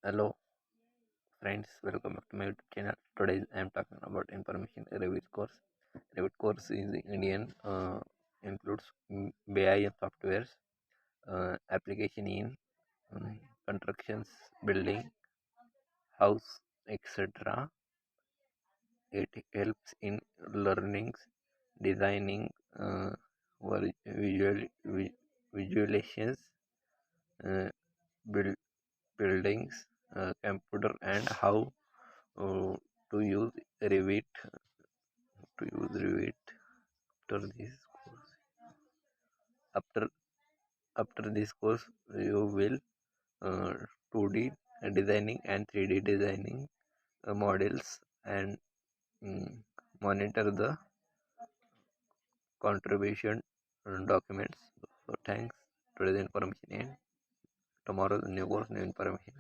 Hello friends, welcome back to my YouTube channel. Today I am talking about information Rivet course. Rivet course is Indian, includes BI and softwares, application in constructions, building, house, etc. It helps in learnings, designing, visualizations, uh, build, buildings, computer, and how uh, to use Revit after this course. After after this course, you will uh, 2D designing and 3D designing models and mm, monitor the contribution documents. So thanks. Today's information and tomorrow's new course, new information.